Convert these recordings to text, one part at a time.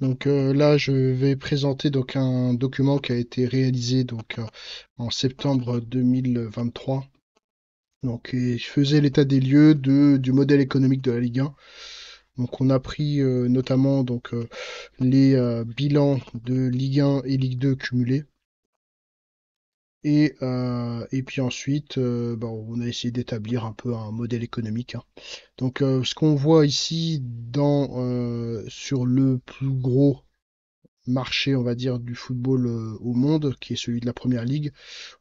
Donc là, je vais présenter donc un document qui a été réalisé en septembre 2023. Donc, et je faisais l'état des lieux du modèle économique de la Ligue 1. Donc, on a pris notamment les bilans de Ligue 1 et Ligue 2 cumulés. Et puis ensuite, on a essayé d'établir un peu un modèle économique, hein. Donc, ce qu'on voit ici sur le plus gros marché, on va dire, du football au monde, qui est celui de la Première Ligue,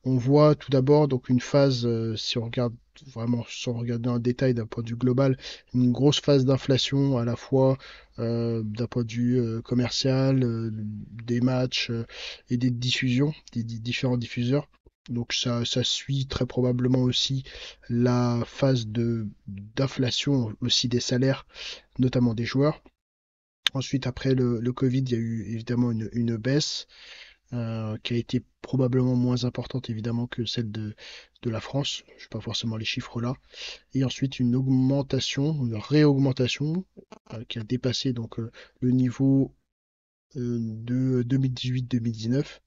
on voit tout d'abord donc une phase, si on regarde vraiment sans regarder en détail d'un point de vue global, une grosse phase d'inflation à la fois d'un point de vue commercial, des matchs et des diffusions, des différents diffuseurs. Donc ça suit très probablement aussi la phase de d'inflation aussi des salaires, notamment des joueurs. Ensuite, après le Covid, il y a eu évidemment une baisse qui a été probablement moins importante évidemment que celle de la France. Je n'ai pas forcément les chiffres là. Et ensuite, une augmentation, une réaugmentation qui a dépassé le niveau de 2018-2019.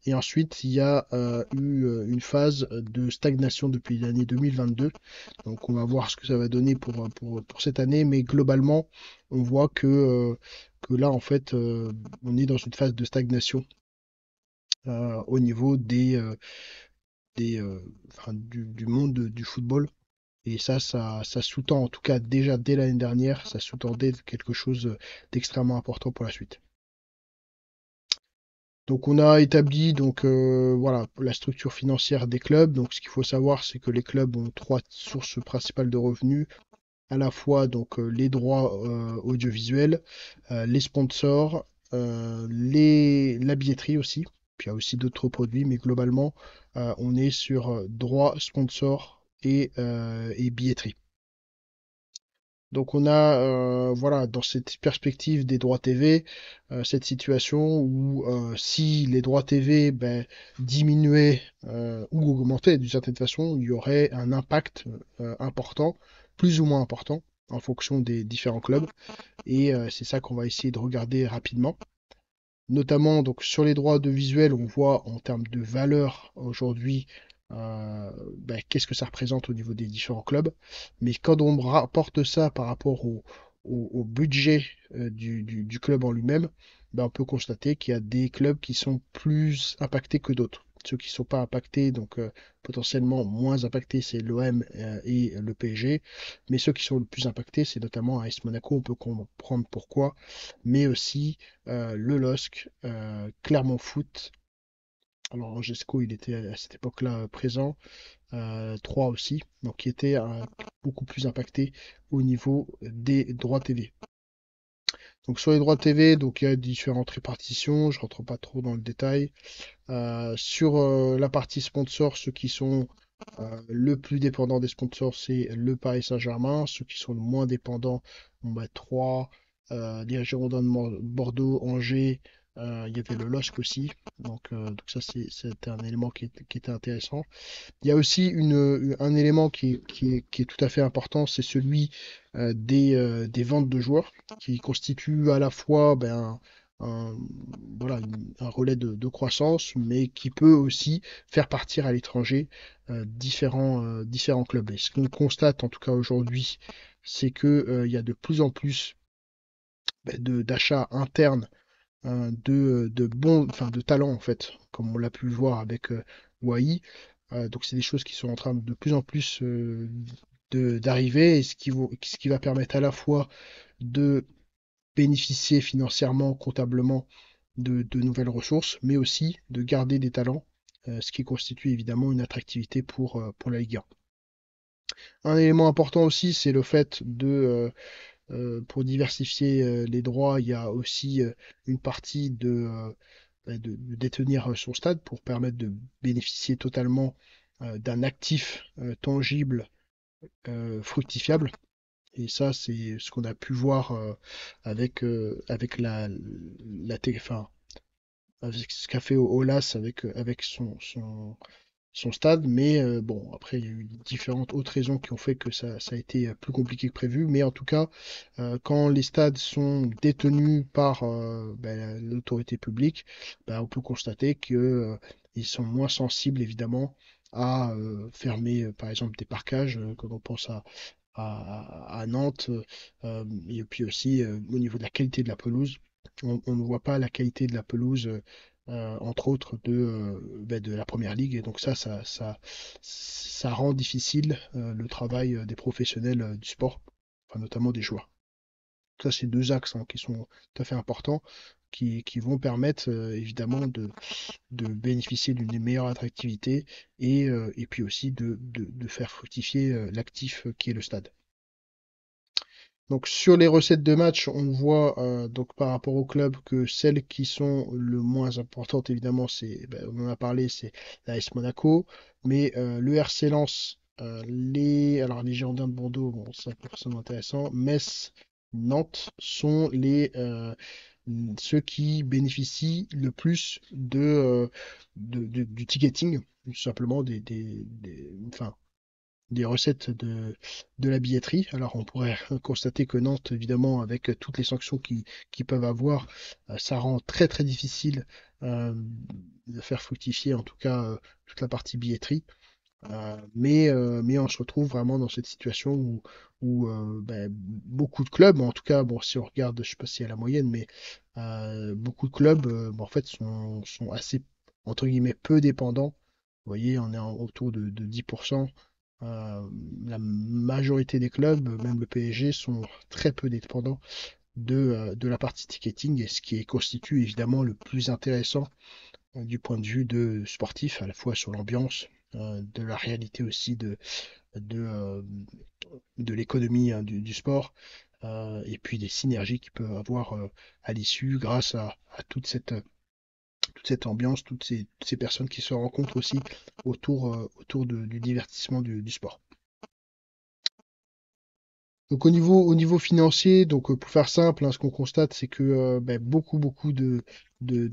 Et ensuite, il y a eu une phase de stagnation depuis l'année 2022. Donc, on va voir ce que ça va donner pour cette année. Mais globalement, on voit que là, en fait, on est dans une phase de stagnation au niveau du monde du football. Et ça sous-tend, en tout cas déjà dès l'année dernière, ça sous-tendait quelque chose d'extrêmement important pour la suite. Donc on a établi voilà la structure financière des clubs. Donc ce qu'il faut savoir, c'est que les clubs ont trois sources principales de revenus, à la fois les droits audiovisuels, les sponsors, la billetterie aussi. Puis il y a aussi d'autres produits, mais globalement on est sur droits, sponsors et billetterie. Donc on a voilà dans cette perspective des droits TV cette situation où si les droits TV diminuaient ou augmentaient d'une certaine façon, il y aurait un impact important, plus ou moins important en fonction des différents clubs. Et c'est ça qu'on va essayer de regarder rapidement. Notamment donc sur les droits de visuel, on voit en termes de valeur aujourd'hui qu'est-ce que ça représente au niveau des différents clubs. Mais quand on rapporte ça par rapport au budget du club en lui-même, on peut constater qu'il y a des clubs qui sont plus impactés que d'autres. Ceux qui ne sont pas impactés, potentiellement moins impactés, c'est l'OM et le PSG. Mais ceux qui sont le plus impactés, c'est notamment AS Monaco, on peut comprendre pourquoi, mais aussi le LOSC, Clermont Foot. Alors Angesco, il était à cette époque-là présent, 3 aussi, donc qui était beaucoup plus impacté au niveau des droits TV. Donc sur les droits TV, donc il y a différentes répartitions, je rentre pas trop dans le détail. Sur la partie sponsor, ceux qui sont le plus dépendants des sponsors, c'est le Paris Saint-Germain. Ceux qui sont le moins dépendants, 3, les Girondins de Bordeaux, Angers, il y avait le LOSC aussi. Donc ça, c'était un élément qui était intéressant. Il y a aussi un élément qui est tout à fait important, c'est celui des ventes de joueurs, qui constitue à la fois un, voilà, un relais de croissance, mais qui peut aussi faire partir à l'étranger différents clubs. Et ce qu'on constate en tout cas aujourd'hui, c'est que il y a de plus en plus d'achats internes de bons, enfin de talents en fait, comme on l'a pu le voir avec Wai. Donc c'est des choses qui sont en train de plus en plus d'arriver, et ce qui va permettre à la fois de bénéficier financièrement, comptablement de nouvelles ressources, mais aussi de garder des talents, ce qui constitue évidemment une attractivité pour la Ligue 1. Un élément important aussi, c'est le fait pour diversifier les droits, il y a aussi une partie de détenir son stade pour permettre de bénéficier totalement d'un actif tangible fructifiable. Et ça, c'est ce qu'on a pu voir avec la TF1, avec ce qu'a fait Olas avec son stade, mais bon, après, il y a eu différentes autres raisons qui ont fait que ça a été plus compliqué que prévu, mais en tout cas, quand les stades sont détenus par l'autorité publique, on peut constater que ils sont moins sensibles, évidemment, à fermer, par exemple, des parcages, quand on pense à Nantes, et puis aussi au niveau de la qualité de la pelouse. On ne voit pas la qualité de la pelouse, entre autres, de la Première Ligue. Et donc ça rend difficile le travail des professionnels du sport, enfin, notamment des joueurs. Ça, c'est deux axes, hein, qui sont tout à fait importants, qui vont permettre évidemment de bénéficier d'une meilleure attractivité et puis aussi de faire fructifier l'actif qui est le stade. Donc sur les recettes de match, on voit donc par rapport au club que celles qui sont le moins importantes, évidemment, on en a parlé, c'est l'AS Monaco, mais le RC Lens, les Girondins de Bordeaux, bon, c'est pas forcément intéressant. Metz, Nantes sont ceux qui bénéficient le plus du ticketing, tout simplement enfin, des recettes de la billetterie. Alors on pourrait constater que Nantes, évidemment, avec toutes les sanctions qu'ils peuvent avoir, ça rend très très difficile euh, de faire fructifier en tout cas toute la partie billetterie. Mais on se retrouve vraiment dans cette situation où beaucoup de clubs, en tout cas, bon, si on regarde, je sais pas si à la moyenne, mais beaucoup de clubs en fait sont assez, entre guillemets, peu dépendants. Vous voyez, on est autour de 10%. Euh, la majorité des clubs, même le PSG, sont très peu dépendants de la partie ticketing, et ce qui constitue évidemment le plus intéressant du point de vue de sportif, à la fois sur l'ambiance, de la réalité aussi de, euh, de l'économie, hein, du sport, et puis des synergies qu'il peut avoir à l'issue grâce à toute cette ambiance, toutes ces personnes qui se rencontrent aussi autour du divertissement du sport. Donc au niveau financier, donc pour faire simple, hein, ce qu'on constate, c'est que beaucoup de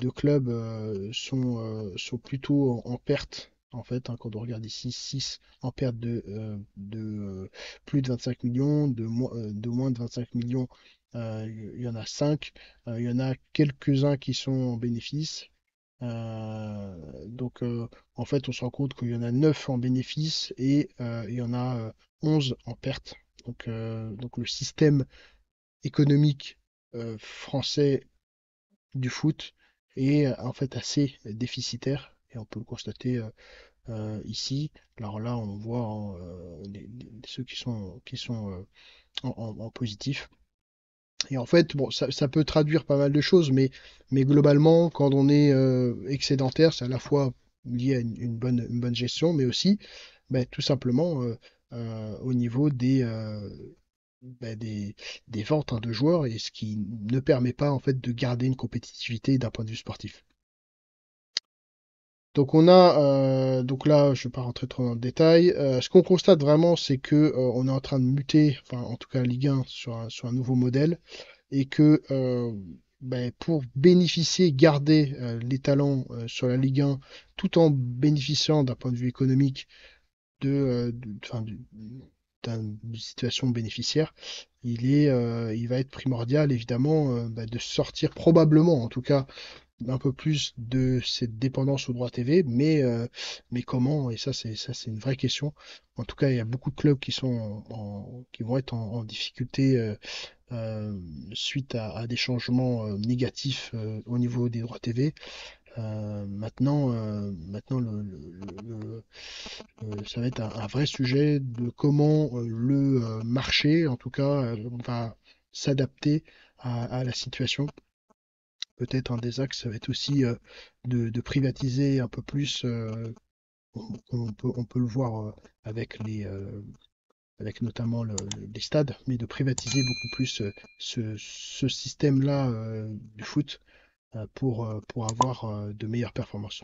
clubs sont plutôt en perte, en fait, hein, quand on regarde ici, 6 en perte plus de 25 millions, de moins de 25 millions, il y en a 5. Il y en a quelques-uns qui sont en bénéfice. Donc en fait, on se rend compte qu'il y en a 9 en bénéfice et il y en a 11 en perte. Donc le système économique français du foot est en fait assez déficitaire, et on peut le constater ici. Alors là, on voit, hein, ceux qui sont en positif. Et en fait, bon, ça peut traduire pas mal de choses, mais globalement, quand on est excédentaire, c'est à la fois lié à une bonne gestion, mais aussi tout simplement au niveau des ventes, hein, de joueurs, et ce qui ne permet pas en fait de garder une compétitivité d'un point de vue sportif. Donc donc là, je ne vais pas rentrer trop dans le détail. Ce qu'on constate vraiment, c'est que on est en train de muter, enfin en tout cas Ligue 1, sur un nouveau modèle, et que pour bénéficier, garder les talents sur la Ligue 1, tout en bénéficiant d'un point de vue économique enfin, d'une situation bénéficiaire, il va être primordial, évidemment, de sortir probablement, en tout cas, un peu plus de cette dépendance au droit TV, mais comment? Et ça c'est une vraie question. En tout cas, il y a beaucoup de clubs qui vont être en difficulté euh, suite à des changements négatifs au niveau des droits TV. Maintenant ça va être un vrai sujet de comment le marché, en tout cas, va s'adapter à la situation. Peut-être un des axes, ça va être aussi de privatiser un peu plus. On peut le voir avec avec notamment les stades, mais de privatiser beaucoup plus ce système-là du foot pour avoir de meilleures performances.